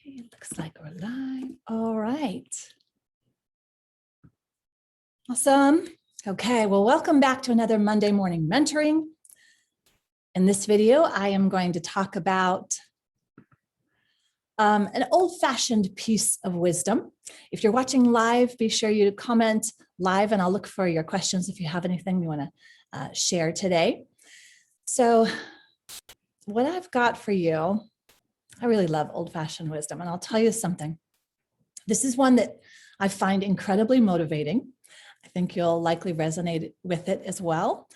Okay, looks like we're live. All right. Awesome. Okay, well, welcome back to another Monday Morning Mentoring. In this video, I am going to talk about an old-fashioned piece of wisdom. If you're watching live, be sure you comment live and I'll look for your questions if you have anything you want to share today. So what I've got for you, I really love old-fashioned wisdom, and I'll tell you something. This is one that I find incredibly motivating. I think you'll likely resonate with it as well.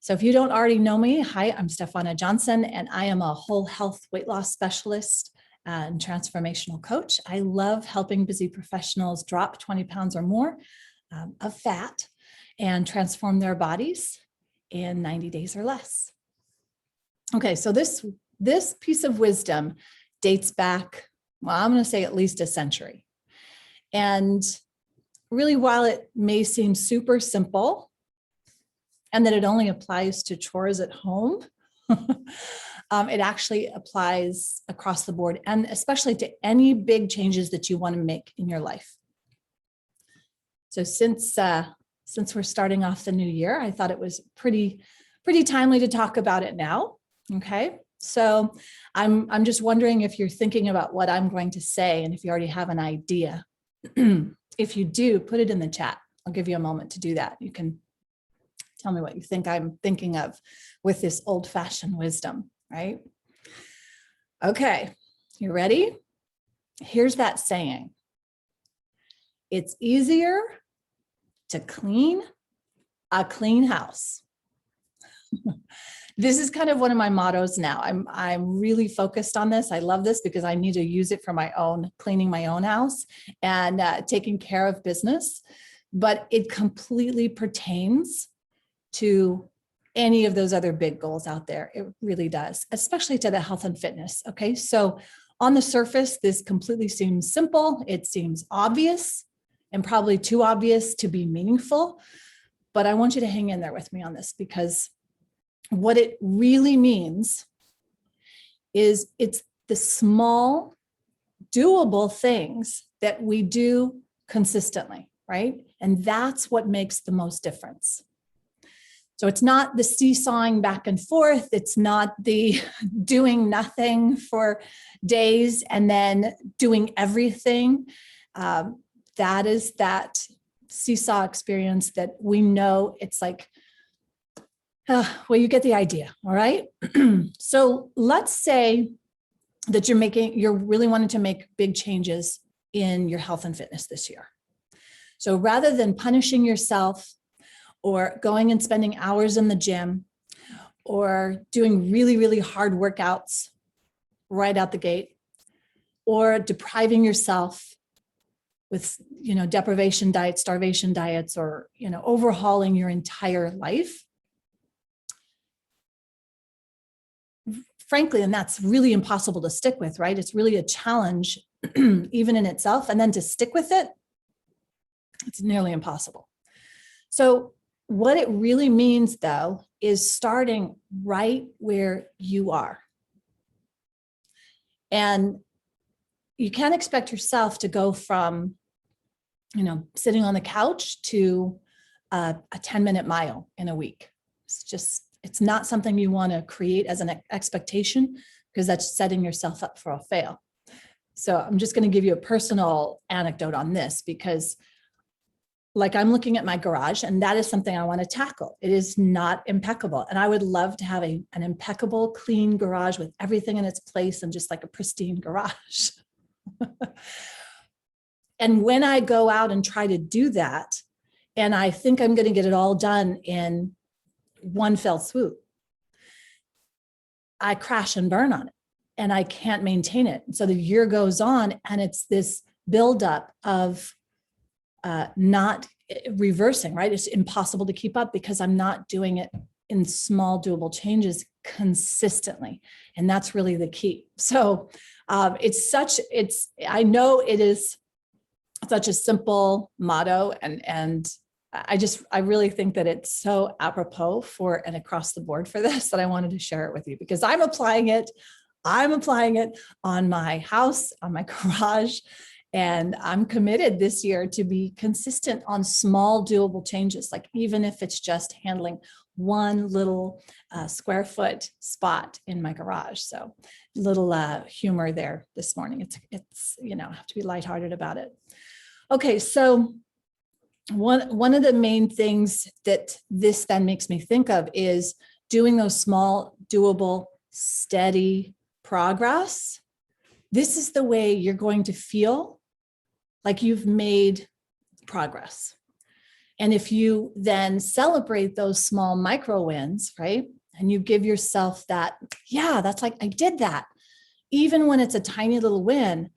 So if you don't already know me, hi, I'm Stefana Johnson, and I am a whole health weight loss specialist and transformational coach. I love helping busy professionals drop 20 pounds or more of fat and transform their bodies in 90 days or less. Okay, so this piece of wisdom dates back, well, I'm going to say at least a century. And really, while it may seem super simple and that it only applies to chores at home, it actually applies across the board, and especially to any big changes that you want to make in your life. So since we're starting off the new year, I thought it was pretty timely to talk about it now. Okay. So I'm just wondering if you're thinking about what I'm going to say and if you already have an idea. If you do, put it in the chat. I'll give you a moment to do that. You can tell me what you think I'm thinking of with this old-fashioned wisdom, right? Okay, you ready? Here's that saying. It's easier to clean a clean house. This is kind of one of my mottos now. I'm really focused on this. I love this because I need to use it for my own, cleaning my own house and taking care of business. But it completely pertains to any of those other big goals out there. It really does, especially to the health and fitness. Okay, so on the surface, this completely seems simple. It seems obvious and probably too obvious to be meaningful. But I want you to hang in there with me on this, because what it really means is it's the small, doable things that we do consistently, right? And that's what makes the most difference. So it's not the seesawing back and forth. It's not the doing nothing for days and then doing everything. That is that seesaw experience that we know. It's like, well, you get the idea, all right? So let's say that you're really wanting to make big changes in your health and fitness this year. So rather than punishing yourself or going and spending hours in the gym or doing really, really hard workouts right out the gate, or depriving yourself with, deprivation diets, starvation diets, or, overhauling your entire life, frankly, and that's really impossible to stick with, right? It's really a challenge even in itself. And then to stick with it, it's nearly impossible. So what it really means, though, is starting right where you are. And you can't expect yourself to go from, sitting on the couch to a 10-minute mile in a week. It's not something you want to create as an expectation, because that's setting yourself up for a fail. So I'm just going to give you a personal anecdote on this, because I'm looking at my garage, and that is something I want to tackle. It is not impeccable. And I would love to have an impeccable, clean garage with everything in its place and just like a pristine garage. And when I go out and try to do that, and I think I'm going to get it all done in one fell swoop, I crash and burn on it, and I can't maintain it. So the year goes on, and it's this buildup of not reversing, right? It's impossible to keep up because I'm not doing it in small, doable changes consistently. And that's really the key. So I know it is such a simple motto, and I really think that it's so apropos for and across the board for this, that I wanted to share it with you, because I'm applying it I'm applying it on my house, on my garage, and I'm committed this year to be consistent on small doable changes, like even if it's just handling one little square foot spot in my garage. So little humor there this morning. It's I have to be lighthearted about it. Okay, so one of the main things that this then makes me think of is doing those small, doable, steady progress. This is the way you're going to feel like you've made progress. And if you then celebrate those small micro wins, right? And you give yourself that, yeah, that's like, I did that. Even when it's a tiny little win,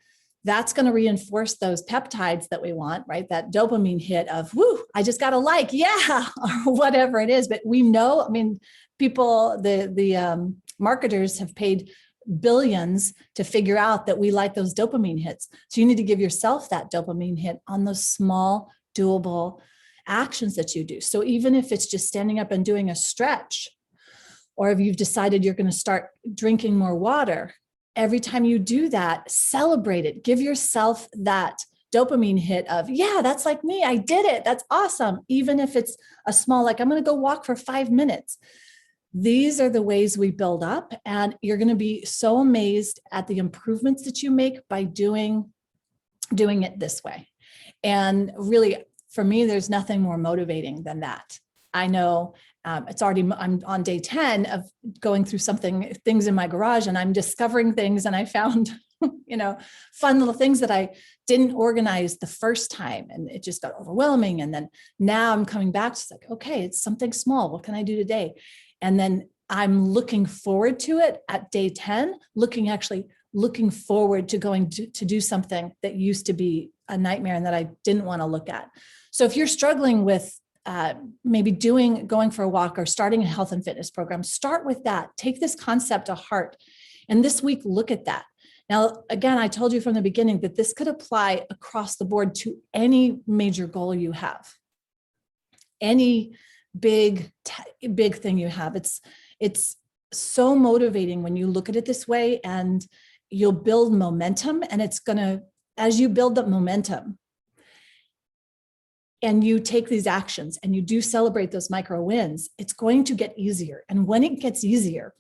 that's going to reinforce those peptides that we want, right? That dopamine hit of, woo, I just got a like, yeah, or whatever it is. But we know, I mean, people, the marketers have paid billions to figure out that we like those dopamine hits. So you need to give yourself that dopamine hit on those small, doable actions that you do. So even if it's just standing up and doing a stretch, or if you've decided you're going to start drinking more water, every time you do that, celebrate it. Give yourself that dopamine hit of, yeah, that's like me. I did it. That's awesome. Even if it's a small, like I'm going to go walk for 5 minutes. These are the ways we build up, and you're going to be so amazed at the improvements that you make by doing it this way. And really, for me, there's nothing more motivating than that. I know I'm on day 10 of going through things in my garage, and I'm discovering things, and I found, fun little things that I didn't organize the first time, and it just got overwhelming. And then now I'm coming back to like, okay, it's something small. What can I do today? And then I'm looking forward to it at day 10, looking forward to going to do something that used to be a nightmare and that I didn't want to look at. So if you're struggling with maybe going for a walk or starting a health and fitness program, start with that. Take this concept to heart. And this week, look at that. Now, again, I told you from the beginning that this could apply across the board to any major goal you have, any big thing you have. It's so motivating when you look at it this way, and you'll build momentum, and as you build up momentum and you take these actions and you do celebrate those micro wins, it's going to get easier. And when it gets easier,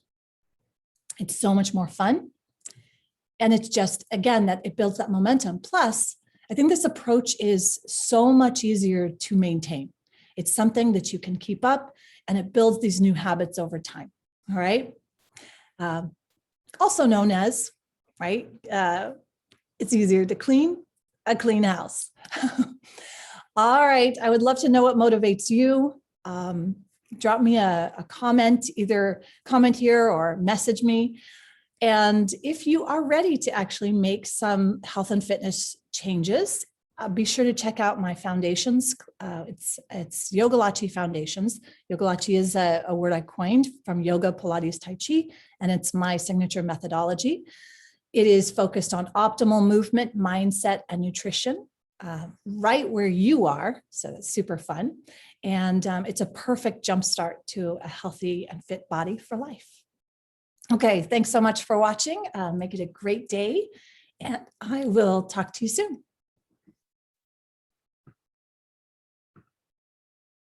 it's so much more fun. And it's just, again, that it builds that momentum. Plus, I think this approach is so much easier to maintain. It's something that you can keep up, and it builds these new habits over time. All right. Also known as, right? It's easier to clean a clean house. All right. I would love to know what motivates you. Drop me a comment, either comment here or message me. And if you are ready to actually make some health and fitness changes, be sure to check out my foundations. It's Yogalachie Foundations. Yogalachie is a word I coined from yoga, Pilates, Tai Chi, and it's my signature methodology. It is focused on optimal movement, mindset, and nutrition, right where you are. So that's super fun. And it's a perfect jumpstart to a healthy and fit body for life. Okay, thanks so much for watching. Make it a great day, and I will talk to you soon.